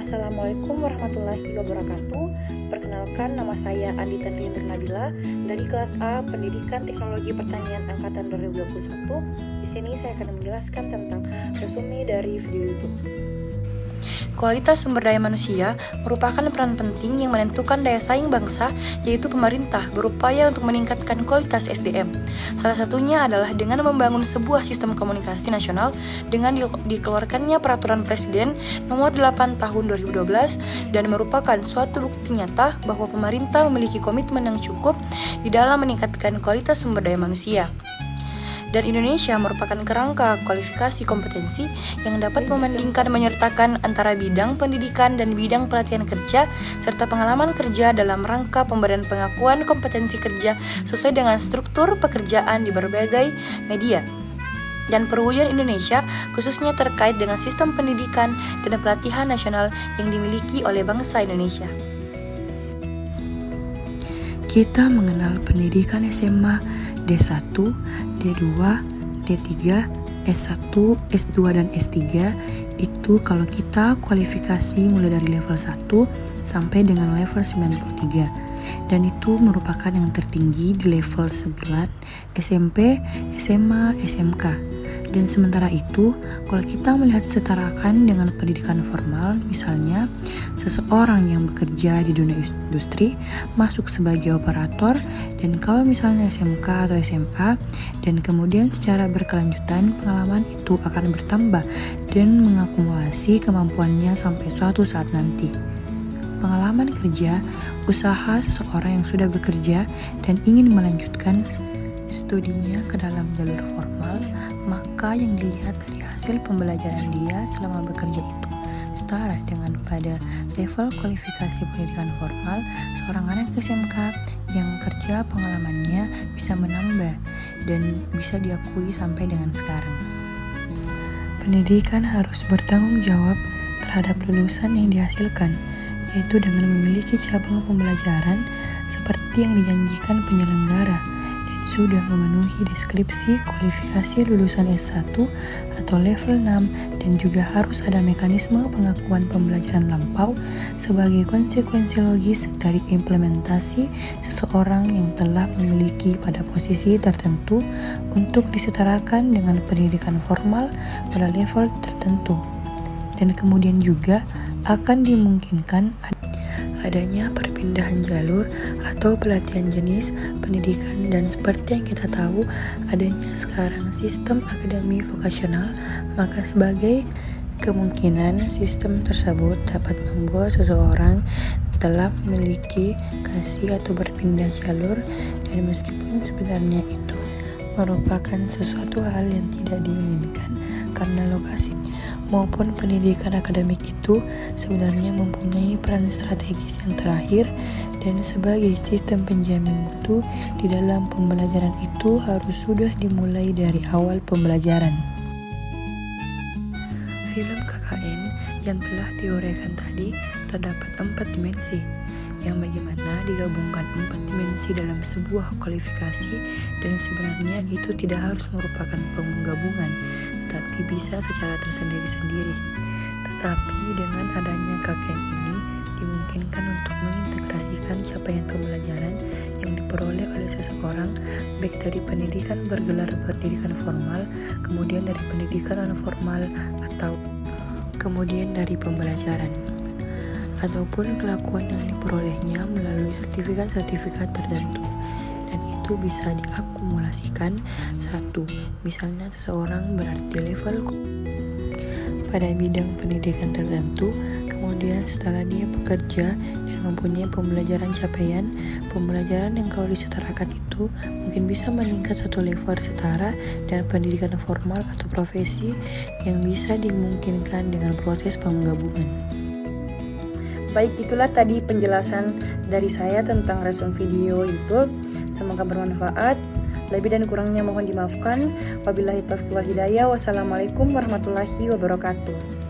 Assalamualaikum warahmatullahi wabarakatuh. Perkenalkan, nama saya Andi Tanrinder Nabila dari kelas A Pendidikan Teknologi Pertanian Angkatan 2021. Di sini saya akan menjelaskan tentang resume dari video YouTube. Kualitas sumber daya manusia merupakan peran penting yang menentukan daya saing bangsa, yaitu pemerintah berupaya untuk meningkatkan kualitas SDM. Salah satunya adalah dengan membangun sebuah sistem komunikasi nasional dengan dikeluarkannya Peraturan Presiden Nomor 8 Tahun 2012 dan merupakan suatu bukti nyata bahwa pemerintah memiliki komitmen yang cukup di dalam meningkatkan kualitas sumber daya manusia. Dan Indonesia merupakan kerangka kualifikasi kompetensi yang dapat membandingkan menyertakan antara bidang pendidikan dan bidang pelatihan kerja serta pengalaman kerja dalam rangka pemberian pengakuan kompetensi kerja sesuai dengan struktur pekerjaan di berbagai media dan perwujudan Indonesia khususnya terkait dengan sistem pendidikan dan pelatihan nasional yang dimiliki oleh bangsa Indonesia. Kita mengenal pendidikan SMA D1, D2, D3, S1, S2, dan S3 itu kalau kita kualifikasi mulai dari level 1 sampai dengan level 93 dan itu merupakan yang tertinggi di level 9 SMP, SMA, SMK. Dan sementara itu, kalau kita melihat setarakan dengan pendidikan formal, misalnya seseorang yang bekerja di dunia industri masuk sebagai operator, dan kalau misalnya SMK atau SMA, dan kemudian secara berkelanjutan pengalaman itu akan bertambah dan mengakumulasi kemampuannya sampai suatu saat nanti. Pengalaman kerja, usaha seseorang yang sudah bekerja dan ingin melanjutkan studinya ke dalam jalur formal, maka yang dilihat dari hasil pembelajaran dia selama bekerja itu setara dengan pada level kualifikasi pendidikan formal seorang anak SMK yang kerja pengalamannya bisa menambah dan bisa diakui sampai dengan sekarang. Pendidikan harus bertanggung jawab terhadap lulusan yang dihasilkan, yaitu dengan memiliki cabang pembelajaran seperti yang dijanjikan penyelenggara sudah memenuhi deskripsi kualifikasi lulusan S1 atau level 6 dan juga harus ada mekanisme pengakuan pembelajaran lampau sebagai konsekuensi logis dari implementasi seseorang yang telah memiliki pada posisi tertentu untuk disetarakan dengan pendidikan formal pada level tertentu. Dan kemudian juga akan dimungkinkan adanya perpindahan jalur atau pelatihan jenis pendidikan, dan seperti yang kita tahu adanya sekarang sistem akademi vokasional, maka sebagai kemungkinan sistem tersebut dapat membuat seseorang telah memiliki kasih atau berpindah jalur, dan meskipun sebenarnya itu merupakan sesuatu hal yang tidak diinginkan karena lokasi maupun pendidikan akademik itu sebenarnya mempunyai peran strategis yang terakhir dan sebagai sistem penjamin mutu di dalam pembelajaran itu harus sudah dimulai dari awal pembelajaran. Film KKN yang telah diuraikan tadi terdapat 4 dimensi yang bagaimana digabungkan 4 dimensi dalam sebuah kualifikasi, dan sebenarnya itu tidak harus merupakan penggabungan tapi bisa secara tersendiri-sendiri. Tetapi dengan adanya KKN ini dimungkinkan untuk mengintegrasikan capaian pembelajaran yang diperoleh oleh seseorang baik dari pendidikan bergelar pendidikan formal, kemudian dari pendidikan non formal, atau kemudian dari pembelajaran ataupun kelakuan yang diperolehnya melalui sertifikat-sertifikat tertentu. Dan itu bisa diakumulasikan. 1. Misalnya seseorang berarti level pada bidang pendidikan tertentu, kemudian setelah dia bekerja dan mempunyai pembelajaran capaian, pembelajaran yang kalau disetarakan itu mungkin bisa meningkat satu level setara dengan pendidikan formal atau profesi yang bisa dimungkinkan dengan proses penggabungan. Baik, itulah tadi penjelasan dari saya tentang resume video YouTube. Semoga bermanfaat. Lebih dan kurangnya mohon dimaafkan. Wabillahi taufiq wal hidayah. Wassalamualaikum warahmatullahi wabarakatuh.